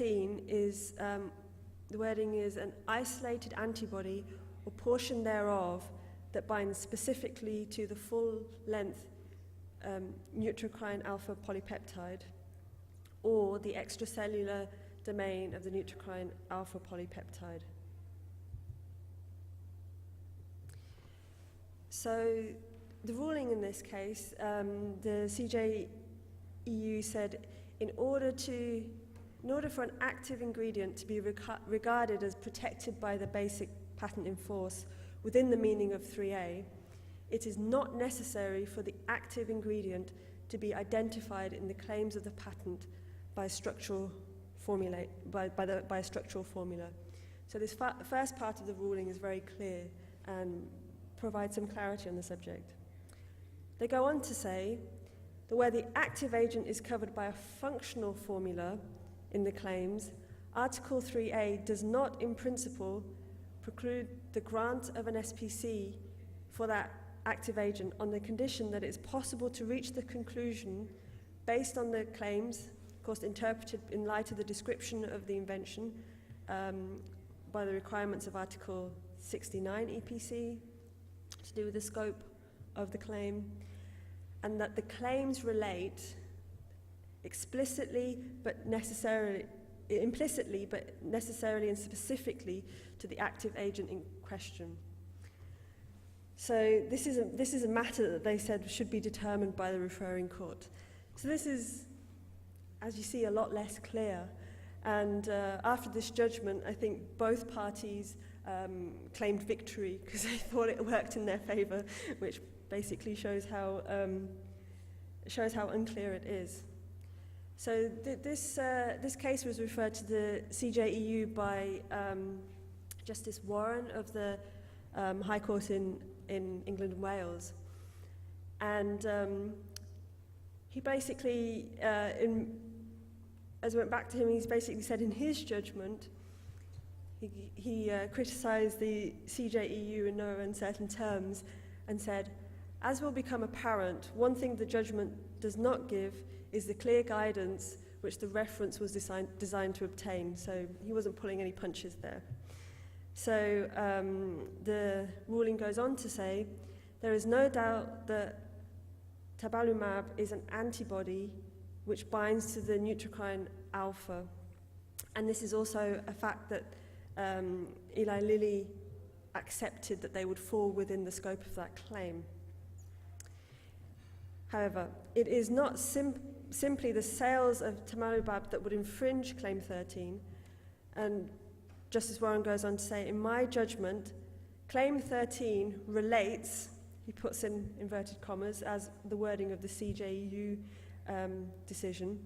13 is, the wording is an isolated antibody or portion thereof that binds specifically to the full-length neutrocrine alpha polypeptide or the extracellular domain of the neutrocrine alpha polypeptide. So the ruling in this case, the CJEU said in order for an active ingredient to be regarded as protected by the basic patent in force within the meaning of 3A, it is not necessary for the active ingredient to be identified in the claims of the patent by a structural formula. So this first part of the ruling is very clear and provides some clarity on the subject. They go on to say that where the active agent is covered by a functional formula in the claims, Article 3A does not, in principle, preclude the grant of an SPC for that active agent on the condition that it's possible to reach the conclusion based on the claims, of course interpreted in light of the description of the invention by the requirements of Article 69 EPC to do with the scope of the claim, and that the claims relate implicitly but necessarily and specifically to the active agent in question. So this is a matter that they said should be determined by the referring court. So this is, as you see, a lot less clear. And after this judgment, I think both parties claimed victory because they thought it worked in their favour, which basically shows how unclear it is. So this case was referred to the CJEU by Justice Warren of the High Court in England and Wales, and he basically, as I went back to him, he's basically said in his judgment, he criticised the CJEU in no uncertain terms and said, as will become apparent, one thing the judgment does not give is the clear guidance which the reference was designed to obtain. So he wasn't pulling any punches there. So the ruling goes on to say, there is no doubt that tabalumab is an antibody which binds to the neutrocrine alpha. And this is also a fact that Eli Lilly accepted that they would fall within the scope of that claim. However, it is not simply the sales of tabalumab that would infringe Claim 13, and Justice Warren goes on to say, in my judgment, Claim 13 relates, he puts in inverted commas, as the wording of the CJEU decision,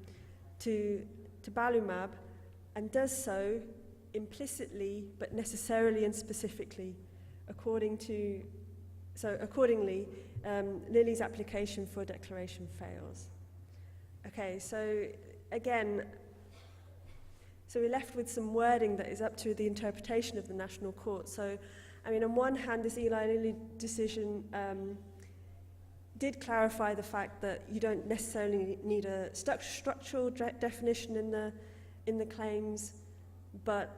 to tabalumab, and does so implicitly but necessarily and specifically, accordingly, Lilly's application for a declaration fails. Okay, so again, so we're left with some wording that is up to the interpretation of the national court. So, I mean, on one hand, this Eli Lilly decision did clarify the fact that you don't necessarily need a structural definition in the claims, but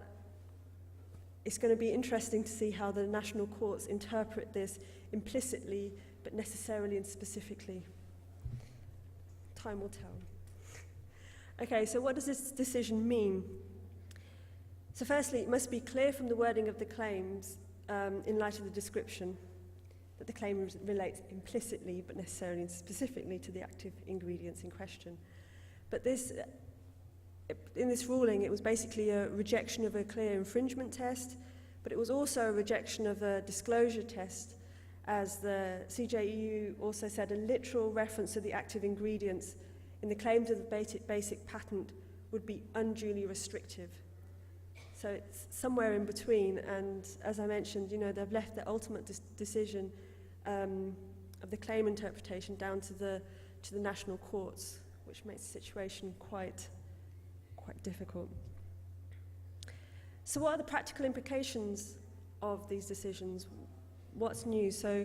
it's going to be interesting to see how the national courts interpret this implicitly, but necessarily and specifically. Time will tell. Okay, so what does this decision mean? So firstly, it must be clear from the wording of the claims, in light of the description, that the claim relates implicitly, but necessarily and specifically to the active ingredients in question. But this, in this ruling, it was basically a rejection of a clear infringement test, but it was also a rejection of a disclosure test, as the CJEU also said a literal reference to the active ingredients in the claims of the basic patent would be unduly restrictive. So it's somewhere in between, and as I mentioned, you know, they've left the ultimate decision of the claim interpretation down to the national courts, which makes the situation quite difficult. So what are the practical implications of these decisions? What's new? So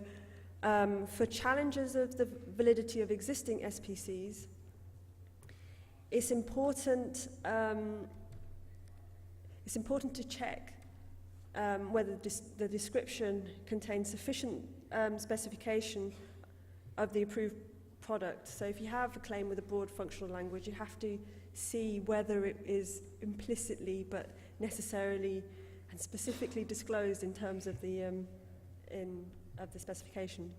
for challengers of the validity of existing SPCs, it's important it's important to check whether the description contains sufficient specification of the approved product. So if you have a claim with a broad functional language, you have to see whether it is implicitly but necessarily and specifically disclosed in terms of the specification.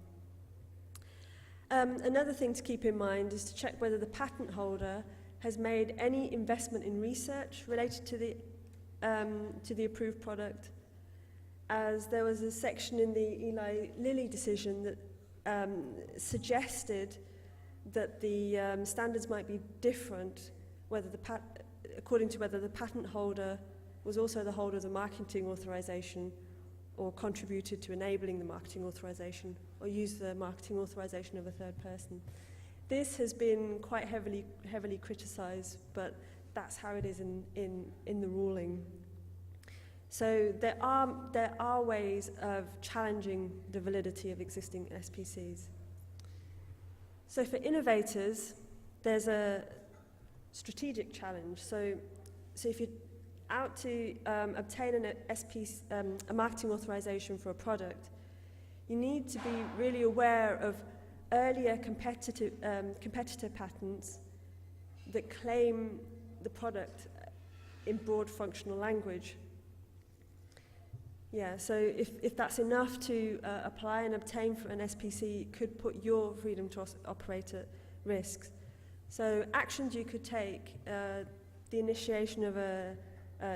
Another thing to keep in mind is to check whether the patent holder has made any investment in research related to the approved product, as there was a section in the Eli Lilly decision that suggested that the standards might be different according to whether the patent holder was also the holder of the marketing authorization or contributed to enabling the marketing authorization or used the marketing authorization of a third person. This has been quite heavily criticized, but that's how it is in the ruling. So there are ways of challenging the validity of existing SPCs. So for innovators, there's a strategic challenge. So if you're out to obtain a marketing authorization for a product, you need to be really aware of earlier competitor patents that claim the product in broad functional language. Yeah, so if that's enough to apply and obtain for an SPC, it could put your freedom to operate at risk. So actions you could take, the initiation of a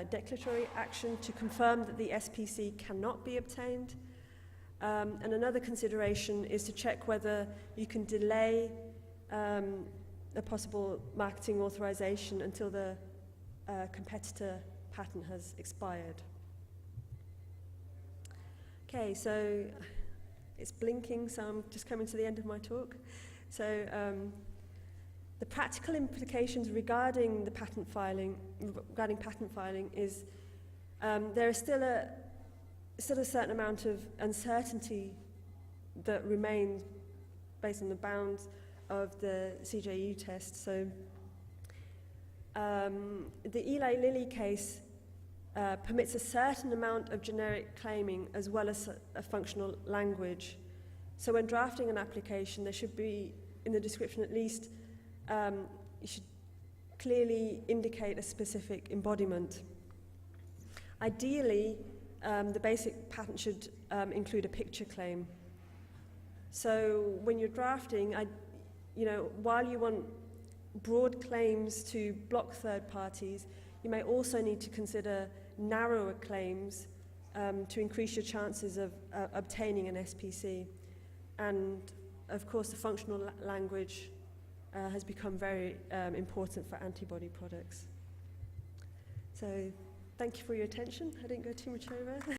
declaratory action to confirm that the SPC cannot be obtained. And another consideration is to check whether you can delay a possible marketing authorization until the competitor patent has expired. Okay, so it's blinking, so I'm just coming to the end of my talk. So the practical implications regarding patent filing is there is still a certain amount of uncertainty that remains based on the bounds of the CJU test. So the Eli Lilly case permits a certain amount of generic claiming as well as a functional language. So when drafting an application, there should be, in the description at least, you should clearly indicate a specific embodiment. Ideally, the basic patent should include a picture claim. So when you're drafting, while you want broad claims to block third parties, you may also need to consider narrower claims to increase your chances of obtaining an SPC. And of course, the functional language has become very important for antibody products. So thank you for your attention. I didn't go too much over.